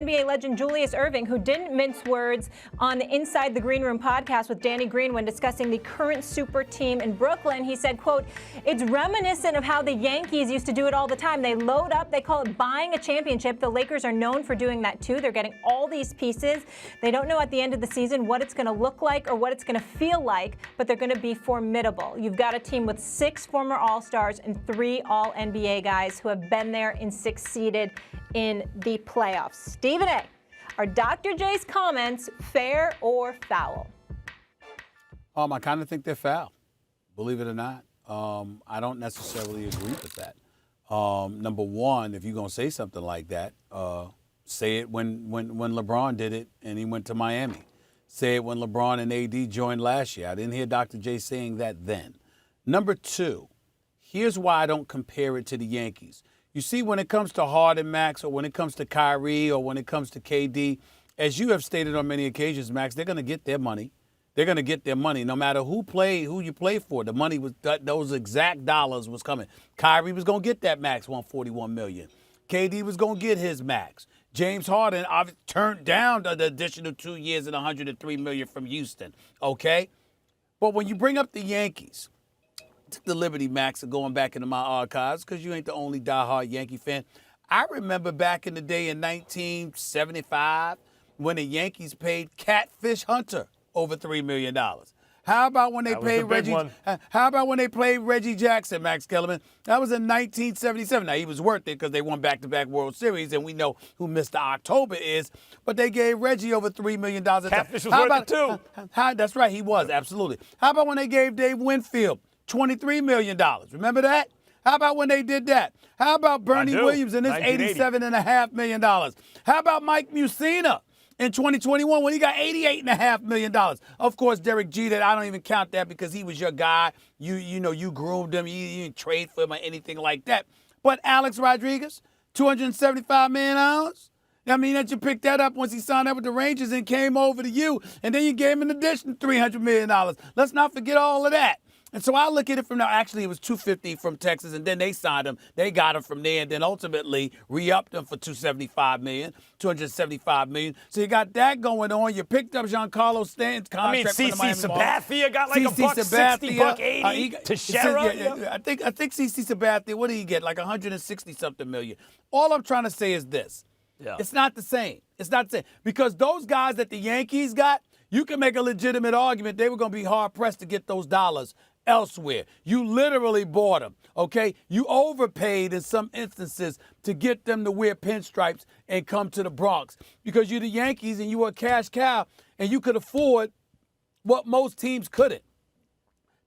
NBA legend Julius Erving, who didn't mince words on the Inside the Green Room podcast with Danny Green when discussing the current super team in Brooklyn. He said, quote, "It's reminiscent of how the Yankees used to do it all the time. They load up, they call it buying a championship. The Lakers are known for doing that too. They're getting all these pieces. They don't know at the end of the season what it's going to look like or what it's going to feel like, but they're going to be formidable. You've got a team with 6 former All-Stars and 3 All-NBA guys who have been there and succeeded in the playoffs." Stephen A., are Dr. J's comments fair or foul? I kind of think they're foul, believe it or not. I don't necessarily agree with that. Number one, if you're going to say something like that, say it when LeBron did it and he went to Miami. Say it when LeBron and AD joined last year. I didn't hear Dr. J saying that then. Number two, here's why I don't compare it to the Yankees. You see, when it comes to Harden, Max, or when it comes to Kyrie, or when it comes to KD, as you have stated on many occasions, Max, they're going to get their money. They're going to get their money no matter who you play for. The money was those exact dollars was coming. Kyrie was going to get that max $141 million. KD was going to get his max. James Harden turned down the additional 2 years and $103 million from Houston. Okay, but when you bring up the Yankees, took the liberty, Max, of going back into my archives because you ain't the only diehard Yankee fan. I remember back in the day in 1975 when the Yankees paid Catfish Hunter over $3 million. How about when they paid Reggie? How about when they played Reggie Jackson, Max Kellerman? That was in 1977. Now he was worth it because they won back-to-back World Series, and we know who Mr. October is. But they gave Reggie over $3 million. Catfish was worth it too. That's right, he was absolutely. How about when they gave Dave Winfield $23 million? Remember that? How about when they did that? How about Bernie Williams and his $87.5 million? How about Mike Mussina in 2021 when he got $88.5 million? Of course, Derek Jeter, I don't even count that because he was your guy. You groomed him. You didn't trade for him or anything like that. But Alex Rodriguez, $275 million? I mean, that you picked that up once he signed up with the Rangers and came over to you, and then you gave him an additional $300 million. Let's not forget all of that. And so I look at it from now. Actually, it was $250 from Texas, and then they signed him. They got him from there, and then ultimately re-upped him for $275 million. So you got that going on. You picked up Giancarlo Stanton's contract. CC Sabathia got like $160, $180. Teixeira. I think CC Sabathia. What did he get? Like 160-something million. All I'm trying to say is this: It's not the same. It's not the same because those guys that the Yankees got, you can make a legitimate argument they were going to be hard pressed to get those dollars elsewhere. You literally bought them, okay? You overpaid in some instances to get them to wear pinstripes and come to the Bronx because you're the Yankees and you were a cash cow and you could afford what most teams couldn't.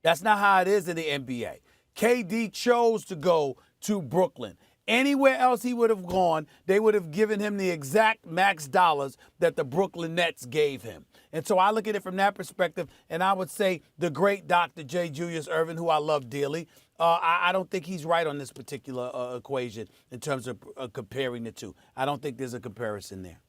That's not how it is in the NBA. KD chose to go to Brooklyn. Anywhere else he would have gone, they would have given him the exact max dollars that the Brooklyn Nets gave him. And so I look at it from that perspective, and I would say the great Dr. J. Julius Erving, who I love dearly, I don't think he's right on this particular equation in terms of comparing the two. I don't think there's a comparison there.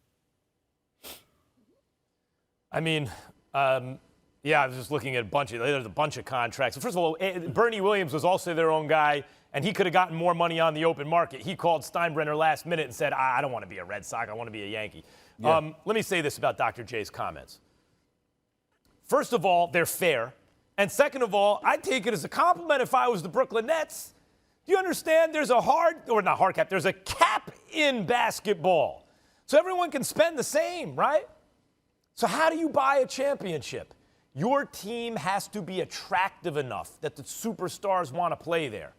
I mean, I was just looking at there's a bunch of contracts. First of all, Bernie Williams was also their own guy, and he could have gotten more money on the open market. He called Steinbrenner last minute and said, I don't want to be a Red Sox. I want to be a Yankee. Yeah. Let me say this about Dr. J's comments. First of all, they're fair. And second of all, I'd take it as a compliment if I was the Brooklyn Nets. Do you understand there's there's a cap in basketball. So everyone can spend the same, right? So how do you buy a championship? Your team has to be attractive enough that the superstars want to play there.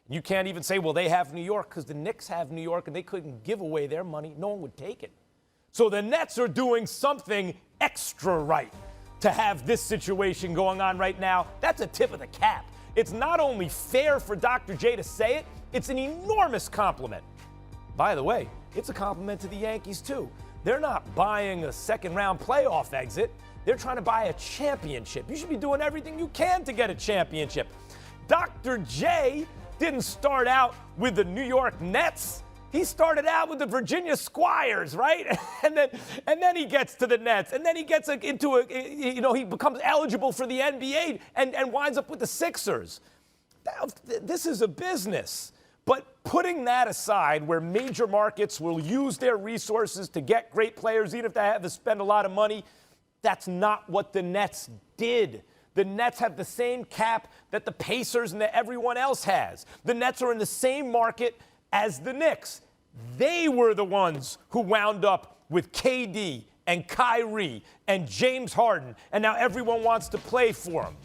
You can't even say, well, they have New York because the Knicks have New York and they couldn't give away their money. No one would take it. So the Nets are doing something extra right to have this situation going on right now. That's a tip of the cap. It's not only fair for Dr. J to say it, it's an enormous compliment. By the way, it's a compliment to the Yankees too. They're not buying a second-round playoff exit. They're trying to buy a championship. You should be doing everything you can to get a championship. Dr. J didn't start out with the New York Nets. He started out with the Virginia Squires, right? And then he gets to the Nets, and then he gets he becomes eligible for the NBA and winds up with the Sixers. This is a business. But putting that aside, where major markets will use their resources to get great players, even if they have to spend a lot of money, that's not what the Nets did. The Nets have the same cap that the Pacers and that everyone else has. The Nets are in the same market as the Knicks. They were the ones who wound up with KD and Kyrie and James Harden, and now everyone wants to play for them.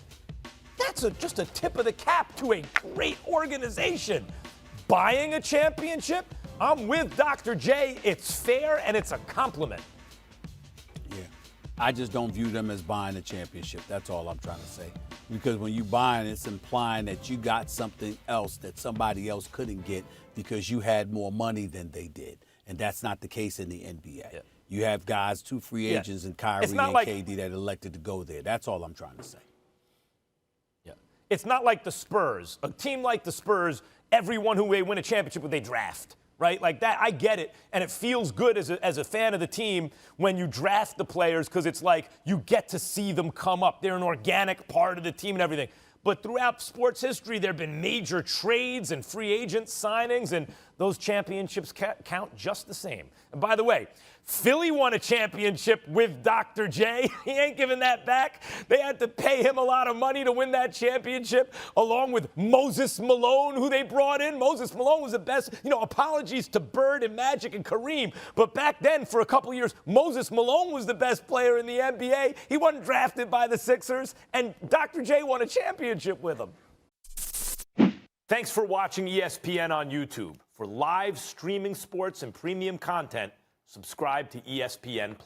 That's just a tip of the cap to a great organization. Buying a championship, I'm with Dr. J. It's fair and it's a compliment. Yeah. I just don't view them as buying a championship. That's all I'm trying to say. Because when you buying, it's implying that you got something else that somebody else couldn't get because you had more money than they did. And that's not the case in the NBA. Yeah. You have guys, 2 free agents, and Kyrie and KD that elected to go there. That's all I'm trying to say. Yeah. It's not like the Spurs. A team like the Spurs, everyone who they win a championship with, they draft, right? Like that, I get it. And it feels good as a fan of the team when you draft the players because it's like you get to see them come up. They're an organic part of the team and everything. But throughout sports history, there have been major trades and free agent signings, and those championships count just the same. And by the way, Philly won a championship with Dr. J. He ain't giving that back. They had to pay him a lot of money to win that championship, along with Moses Malone, who they brought in. Moses Malone was the best. Apologies to Bird and Magic and Kareem. But back then, for a couple of years, Moses Malone was the best player in the NBA. He wasn't drafted by the Sixers, and Dr. J won a championship with him. Thanks for watching ESPN on YouTube. For live streaming sports and premium content, subscribe to ESPN+.